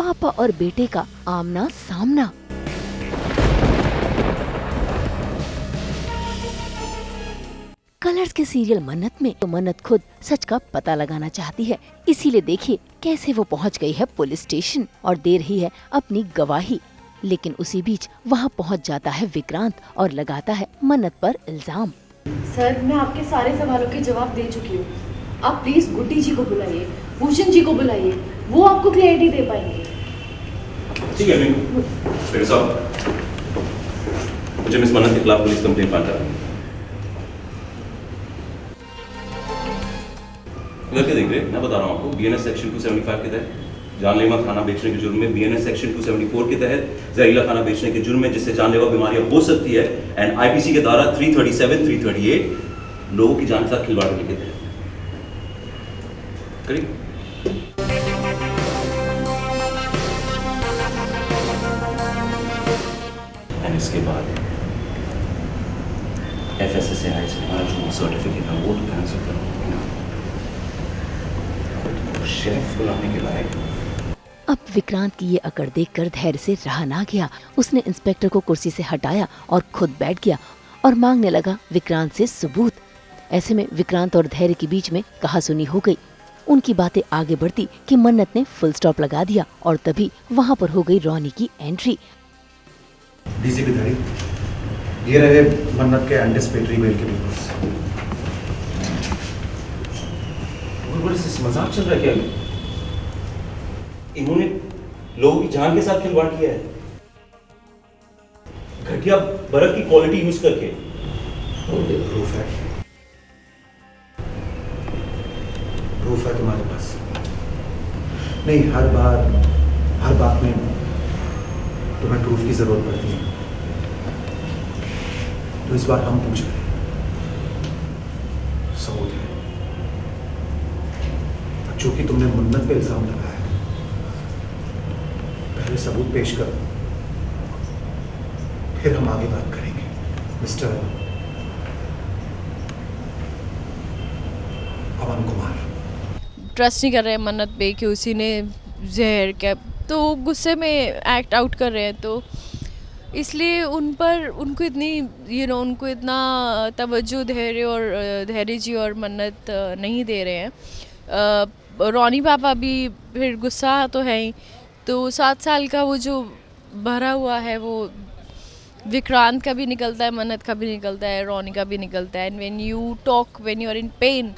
पापा और बेटे का आमना सामना। कलर्स के सीरियल मन्नत में तो मन्नत खुद सच का पता लगाना चाहती है, इसीलिए देखिए कैसे वो पहुंच गई है पुलिस स्टेशन और दे रही है अपनी गवाही। लेकिन उसी बीच वहां पहुंच जाता है विक्रांत और लगाता है मन्नत पर इल्जाम। सर, मैं आपके सारे सवालों के जवाब दे चुकी हूँ। आप प्लीज गुड्डी जी को बुलाइए, भूषण जी को बुलाइए, वो आपको क्लैरिटी दे पाएंगे। ठीक है मिंकू, मेरे साहब मुझे मिस मन्नत के खिलाफ पुलिस कंप्लेंट फाइल करानी है। इधर क्या देख रहे हैं, मैं बता रहा हूँ आपको। बीएनएस सेक्शन 275 के तहत जानलेवा खाना बेचने के जुर्म में, बीएनएस सेक्शन 274 के तहत जहरीला खाना बेचने के जुर्म में जिससे जानलेवा बीमारियां हो सकती है, एंड आईपीसी के धारा 337, 338 लोगों की जान के साथ खिलवाड़ करने के तहत। करिए। एंड इसके बाद एफएसएसएआई से हमारा जो सर्टिफिकेट है वो तो कैंसिल करो, शेफ बुलाने के लायक। अब विक्रांत की ये अकड़ देखकर धैर्य से रहा ना गया। उसने इंस्पेक्टर को कुर्सी से हटाया और खुद बैठ गया और मांगने लगा विक्रांत से सबूत। ऐसे में विक्रांत और धैर्य के बीच में कहासुनी हो गई। उनकी बातें आगे बढ़ती कि मन्नत ने फुल स्टॉप लगा दिया और तभी वहाँ पर हो गई रोनी की एंट्री। डीसीपी धड़ी, ये रहे मन्नत के एंटिसिपेटरी बेल के पेपर्स। मजाक चल रहा है क्या? इन्होंने लोगों की जान के साथ खिलवाड़ किया है, घटिया बर्फ की क्वालिटी यूज करके। प्रूफ है, प्रूफ है तुम्हारे पास? नहीं, हर बात में तुम्हें प्रूफ की जरूरत पड़ती है, तो इस बार हम पूछ रहे हैं, सबूत है। चूंकि तुमने मन्नत पे इल्जाम लगाया है, पहले सबूत पेश करो, फिर हम आगे बात करेंगे। मिस्टर अमन कुमार, ट्रस्ट नहीं कर रहे हैं मन्नत पे कि उसी ने जहर क्या, तो गुस्से में एक्ट आउट कर रहे हैं, तो इसलिए उनको इतना तवज्जो धैर्य जी और मन्नत नहीं दे रहे हैं। रोनी पापा भी फिर गुस्सा तो है ही, तो 7 साल का वो जो भरा हुआ है वो विक्रांत का भी निकलता है, मन्नत का भी निकलता है, रोनी का भी निकलता है। And when you talk when you are in pain,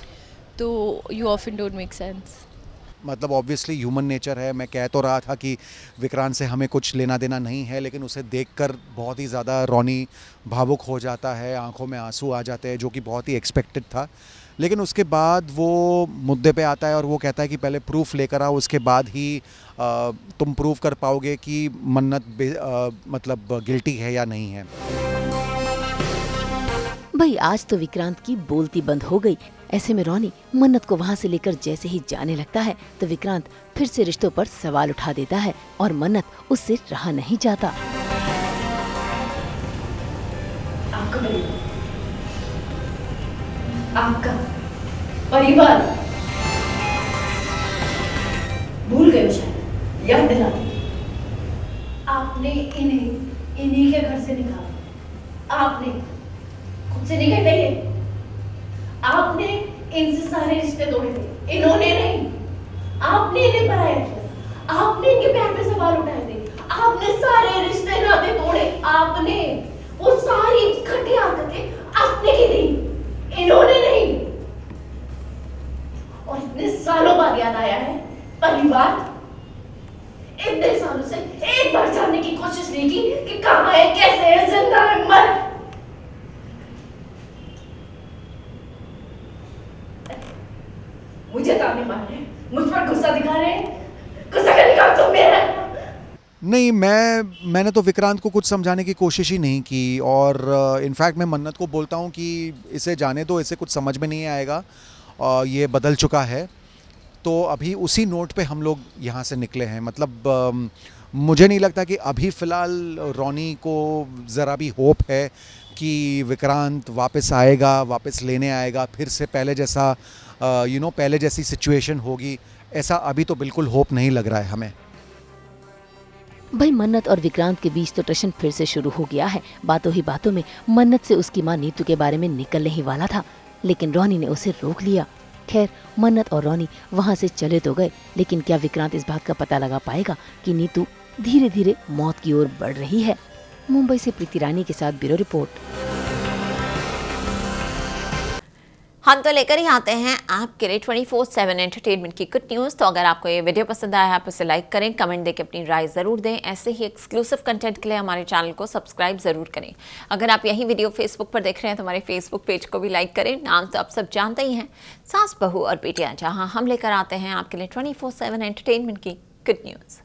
तो you often don't make sense. मतलब ऑब्वियसली ह्यूमन नेचर है। मैं कह तो रहा था कि विक्रांत से हमें कुछ लेना देना नहीं है, लेकिन उसे देखकर बहुत ही ज़्यादा रोनी भावुक हो जाता है, आंखों में आंसू आ जाते हैं, जो कि बहुत ही एक्सपेक्टेड था। लेकिन उसके बाद वो मुद्दे पे आता है और वो कहता है कि पहले प्रूफ लेकर आओ, उसके बाद ही तुम प्रूव कर पाओगे कि मन्नत मतलब गिल्टी है या नहीं है। भाई आज तो विक्रांत की बोलती बंद हो गई। ऐसे में रोनी मन्नत को वहाँ से लेकर जैसे ही जाने लगता है तो विक्रांत फिर से रिश्तों पर सवाल उठा देता है और मन्नत उससे रहा नहीं जाता। आपका परिवार भूल गए शायद, याद दिला दी। आपने इन्हीं के घर से निकाला, आपने खुद से नहीं कटे ये, आपने इनसे सारे रिश्ते तोड़े थे, इन्होंने नहीं। आपने इन्हें पराया किया, आपने इनके पैर पे सवाल उठाए थे, आपने सारे रिश्ते नाते तोड़े, आपने वो सारी घटिया हरकतें आपने की थी, इन्होंने नहीं। और इतने सालों बाद याद आया है परिवार। इतने सालों से एक बार जानने की कोशिश नहीं की कि कहाँ है, कैसे है, जिंदा है, मर। मुझे ताने मार रहे हैं, मुझ पर गुस्सा दिखा रहे हैं, गुस्सा करने का तो मेरा है। नहीं, मैंने तो विक्रांत को कुछ समझाने की कोशिश ही नहीं की, और इनफैक्ट मैं मन्नत को बोलता हूँ कि इसे जाने दो, इसे कुछ समझ में नहीं आएगा, ये बदल चुका है। तो अभी उसी नोट पे हम लोग यहाँ से निकले हैं। मतलब मुझे नहीं लगता कि अभी फ़िलहाल रोनी को ज़रा भी होप है कि विक्रांत वापस आएगा, वापस लेने आएगा, फिर से पहले जैसा पहले जैसी सिचुएशन होगी। ऐसा अभी तो बिल्कुल होप नहीं लग रहा है हमें। भाई मन्नत और विक्रांत के बीच तो टशन फिर से शुरू हो गया है। बातों ही बातों में मन्नत से उसकी माँ नीतू के बारे में निकलने ही वाला था, लेकिन रोनी ने उसे रोक लिया। खैर मन्नत और रोनी वहाँ से चले तो गए, लेकिन क्या विक्रांत इस बात का पता लगा पाएगा कि नीतू धीरे धीरे मौत की ओर बढ़ रही है। मुंबई से प्रीति रानी के साथ ब्यूरो रिपोर्ट। हम तो लेकर ही आते हैं आपके लिए 24/7 एंटरटेनमेंट की गुड न्यूज़। तो अगर आपको ये वीडियो पसंद आया है आप इसे लाइक करें, कमेंट देके अपनी राय ज़रूर दें। ऐसे ही एक्सक्लूसिव कंटेंट के लिए हमारे चैनल को सब्सक्राइब ज़रूर करें। अगर आप यही वीडियो फेसबुक पर देख रहे हैं तो हमारे फेसबुक पेज को भी लाइक करें। नाम तो आप सब जानते ही हैं, सास बहू और बेटियाँ, जहाँ हम लेकर आते हैं आपके लिए 24/7 एंटरटेनमेंट की गुड न्यूज़।